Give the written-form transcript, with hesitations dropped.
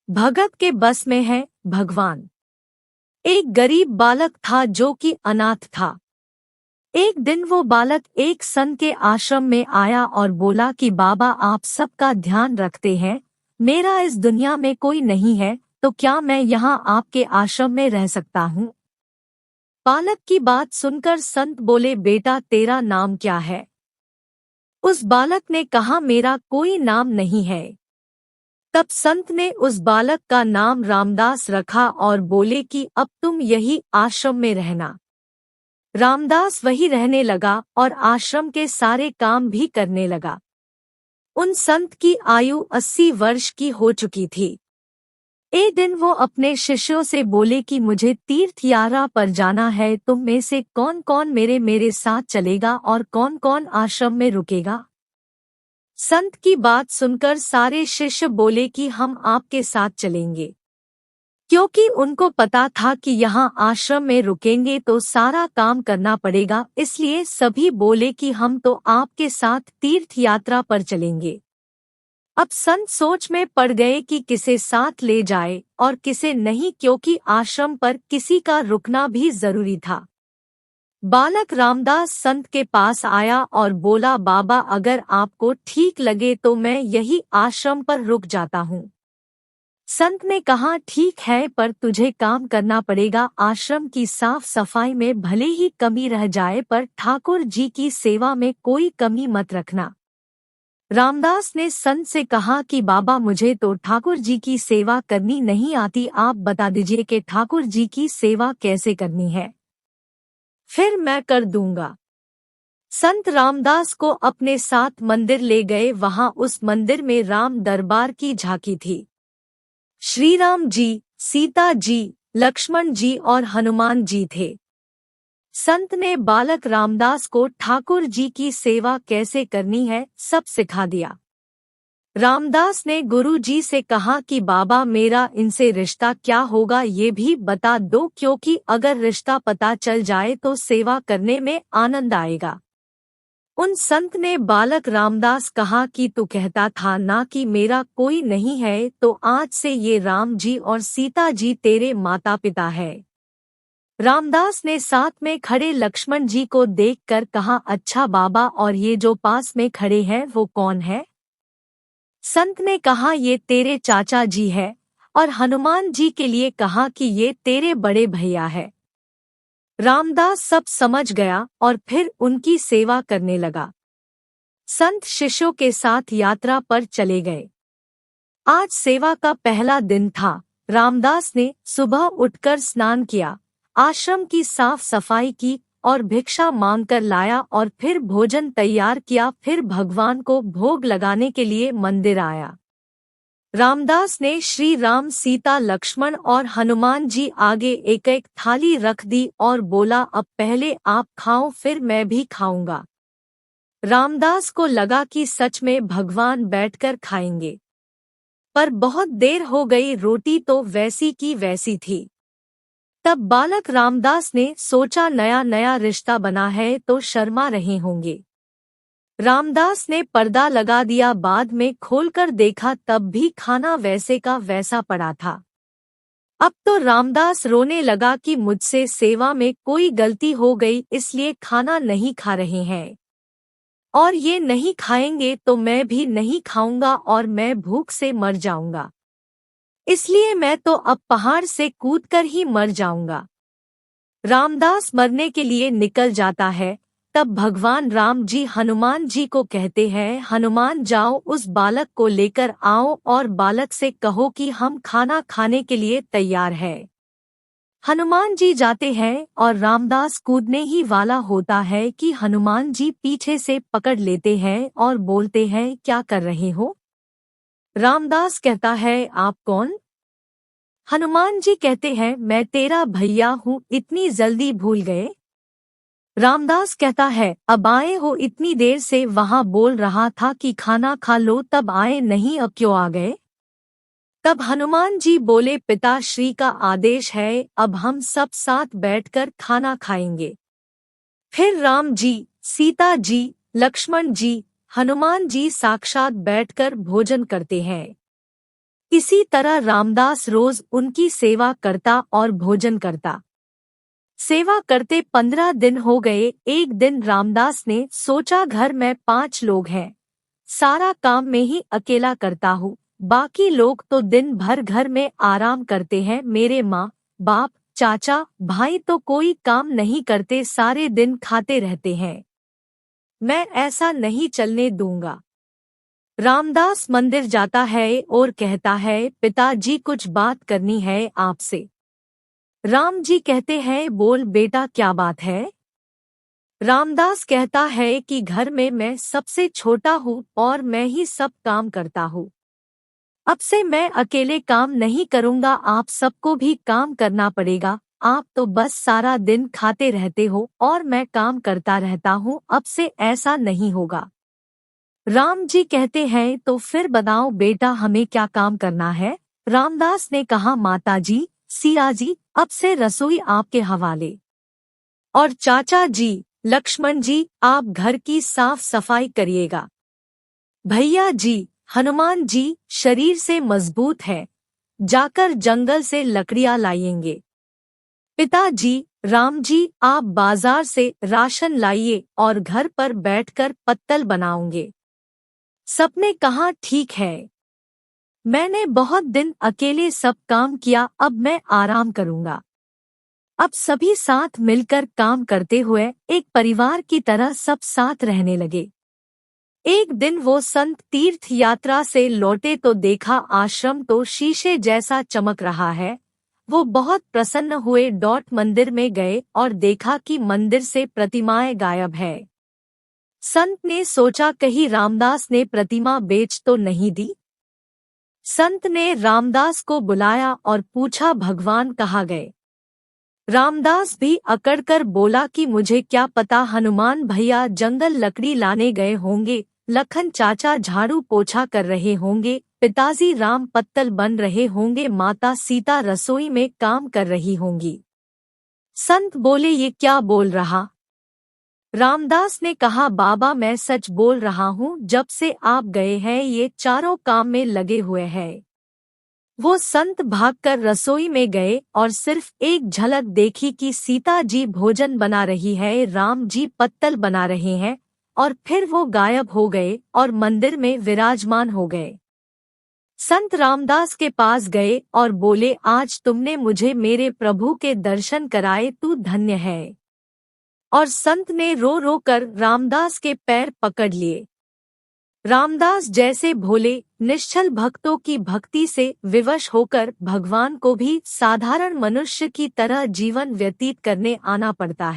भगत के बस में है भगवान। एक गरीब बालक था जो कि अनाथ था। एक दिन वो बालक एक संत के आश्रम में आया और बोला कि बाबा, आप सबका ध्यान रखते हैं, मेरा इस दुनिया में कोई नहीं है, तो क्या मैं यहाँ आपके आश्रम में रह सकता हूँ? बालक की बात सुनकर संत बोले, बेटा तेरा नाम क्या है? उस बालक ने कहा, मेरा कोई नाम नहीं है। तब संत ने उस बालक का नाम रामदास रखा और बोले कि अब तुम यही आश्रम में रहना। रामदास वही रहने लगा और आश्रम के सारे काम भी करने लगा। उन संत की आयु 80 वर्ष की हो चुकी थी। एक दिन वो अपने शिष्यों से बोले कि मुझे तीर्थ यात्रा पर जाना है, तुम में से कौन कौन मेरे साथ चलेगा और कौन कौन आश्रम में रुकेगा? संत की बात सुनकर सारे शिष्य बोले कि हम आपके साथ चलेंगे, क्योंकि उनको पता था कि यहाँ आश्रम में रुकेंगे तो सारा काम करना पड़ेगा, इसलिए सभी बोले कि हम तो आपके साथ तीर्थ यात्रा पर चलेंगे। अब संत सोच में पड़ गए कि किसे साथ ले जाए और किसे नहीं, क्योंकि आश्रम पर किसी का रुकना भी जरूरी था। बालक रामदास संत के पास आया और बोला, बाबा अगर आपको ठीक लगे तो मैं यही आश्रम पर रुक जाता हूँ। संत ने कहा, ठीक है, पर तुझे काम करना पड़ेगा। आश्रम की साफ सफाई में भले ही कमी रह जाए, पर ठाकुर जी की सेवा में कोई कमी मत रखना। रामदास ने संत से कहा कि बाबा मुझे तो ठाकुर जी की सेवा करनी नहीं आती, आप बता दीजिए कि ठाकुर जी की सेवा कैसे करनी है, फिर मैं कर दूंगा। संत रामदास को अपने साथ मंदिर ले गए। वहां उस मंदिर में राम दरबार की झांकी थी। श्री राम जी, सीता जी, लक्ष्मण जी और हनुमान जी थे। संत ने बालक रामदास को ठाकुर जी की सेवा कैसे करनी है सब सिखा दिया। रामदास ने गुरु जी से कहा कि बाबा मेरा इनसे रिश्ता क्या होगा ये भी बता दो, क्योंकि अगर रिश्ता पता चल जाए तो सेवा करने में आनंद आएगा। उन संत ने बालक रामदास कहा कि तू कहता था ना कि मेरा कोई नहीं है, तो आज से ये राम जी और सीता जी तेरे माता पिता है। रामदास ने साथ में खड़े लक्ष्मण जी को देखकर कहा, अच्छा बाबा, और ये जो पास में खड़े हैं वो कौन है? संत ने कहा, ये तेरे चाचा जी है। और हनुमान जी के लिए कहा कि ये तेरे बड़े भैया है। रामदास सब समझ गया और फिर उनकी सेवा करने लगा। संत शिष्यों के साथ यात्रा पर चले गए। आज सेवा का पहला दिन था। रामदास ने सुबह उठकर स्नान किया, आश्रम की साफ सफाई की और भिक्षा मांगकर लाया और फिर भोजन तैयार किया। फिर भगवान को भोग लगाने के लिए मंदिर आया। रामदास ने श्री राम, सीता, लक्ष्मण और हनुमान जी आगे एक एक थाली रख दी और बोला, अब पहले आप खाओ फिर मैं भी खाऊंगा। रामदास को लगा कि सच में भगवान बैठकर खाएंगे, पर बहुत देर हो गई, रोटी तो वैसी की वैसी थी। तब बालक रामदास ने सोचा, नया नया रिश्ता बना है तो शर्मा रहे होंगे। रामदास ने पर्दा लगा दिया, बाद में खोलकर देखा तब भी खाना वैसे का वैसा पड़ा था। अब तो रामदास रोने लगा कि मुझसे सेवा में कोई गलती हो गई, इसलिए खाना नहीं खा रहे हैं, और ये नहीं खाएंगे तो मैं भी नहीं खाऊंगा और मैं भूख से मर जाऊंगा, इसलिए मैं तो अब पहाड़ से कूदकर ही मर जाऊंगा। रामदास मरने के लिए निकल जाता है। तब भगवान राम जी हनुमान जी को कहते हैं, हनुमान जाओ उस बालक को लेकर आओ और बालक से कहो कि हम खाना खाने के लिए तैयार है। हनुमान जी जाते हैं और रामदास कूदने ही वाला होता है कि हनुमान जी पीछे से पकड़ लेते हैं और बोलते हैं, क्या कर रहे हो? रामदास कहता है, आप कौन? हनुमान जी कहते हैं, मैं तेरा भैया हूँ, इतनी जल्दी भूल गए? रामदास कहता है, अब आए हो? इतनी देर से वहां बोल रहा था कि खाना खा लो, तब आए नहीं, अब क्यों आ गए? तब हनुमान जी बोले, पिताश्री का आदेश है, अब हम सब साथ बैठकर खाना खाएंगे। फिर राम जी, सीता जी, लक्ष्मण जी, हनुमान जी साक्षात बैठकर भोजन करते हैं। इसी तरह रामदास रोज उनकी सेवा करता और भोजन करता। सेवा करते 15 दिन हो गए। एक दिन रामदास ने सोचा, घर में 5 लोग हैं, सारा काम में ही अकेला करता हूँ, बाकी लोग तो दिन भर घर में आराम करते हैं, मेरे माँ बाप चाचा भाई तो कोई काम नहीं करते, सारे दिन खाते रहते हैं, मैं ऐसा नहीं चलने दूंगा। रामदास मंदिर जाता है और कहता है, पिताजी कुछ बात करनी है आपसे। राम जी कहते हैं, बोल बेटा क्या बात है। रामदास कहता है कि घर में मैं सबसे छोटा हूँ और मैं ही सब काम करता हूँ, अब से मैं अकेले काम नहीं करूँगा, आप सबको भी काम करना पड़ेगा, आप तो बस सारा दिन खाते रहते हो और मैं काम करता रहता हूँ, अब से ऐसा नहीं होगा। राम जी कहते हैं, तो फिर बताओ बेटा हमें क्या काम करना है। रामदास ने कहा, माताजी सिया जी अब से रसोई आपके हवाले, और चाचा जी लक्ष्मण जी आप घर की साफ सफाई करिएगा, भैया जी हनुमान जी शरीर से मजबूत है, जाकर जंगल से लकड़ियां लाएंगे, पिताजी राम जी आप बाजार से राशन लाइए और घर पर बैठकर पत्तल बनाओगे। सबने कहा, ठीक है, मैंने बहुत दिन अकेले सब काम किया, अब मैं आराम करूंगा। अब सभी साथ मिलकर काम करते हुए एक परिवार की तरह सब साथ रहने लगे। एक दिन वो संत तीर्थ यात्रा से लौटे तो देखा आश्रम तो शीशे जैसा चमक रहा है। वो बहुत प्रसन्न हुए, डॉट मंदिर में गए और देखा कि मंदिर से प्रतिमाएं गायब है। संत ने सोचा, कहीं रामदास ने प्रतिमा बेच तो नहीं दी। संत ने रामदास को बुलाया और पूछा, भगवान कहाँ गए। रामदास भी अकड़कर बोला कि मुझे क्या पता, हनुमान भैया जंगल लकड़ी लाने गए होंगे, लखन चाचा झाड़ू पोछा कर रहे होंगे, पिताजी राम पत्तल बन रहे होंगे, माता सीता रसोई में काम कर रही होंगी। संत बोले, ये क्या बोल रहा। रामदास ने कहा, बाबा मैं सच बोल रहा हूँ, जब से आप गए हैं ये चारों काम में लगे हुए हैं। वो संत भागकर रसोई में गए और सिर्फ एक झलक देखी कि सीता जी भोजन बना रही है, राम जी पत्तल बना रहे हैं, और फिर वो गायब हो गए और मंदिर में विराजमान हो गए। संत रामदास के पास गए और बोले, आज तुमने मुझे मेरे प्रभु के दर्शन कराए, तू धन्य है। और संत ने रो रो कर रामदास के पैर पकड़ लिए। रामदास जैसे भोले निश्चल भक्तों की भक्ति से विवश होकर भगवान को भी साधारण मनुष्य की तरह जीवन व्यतीत करने आना पड़ता है।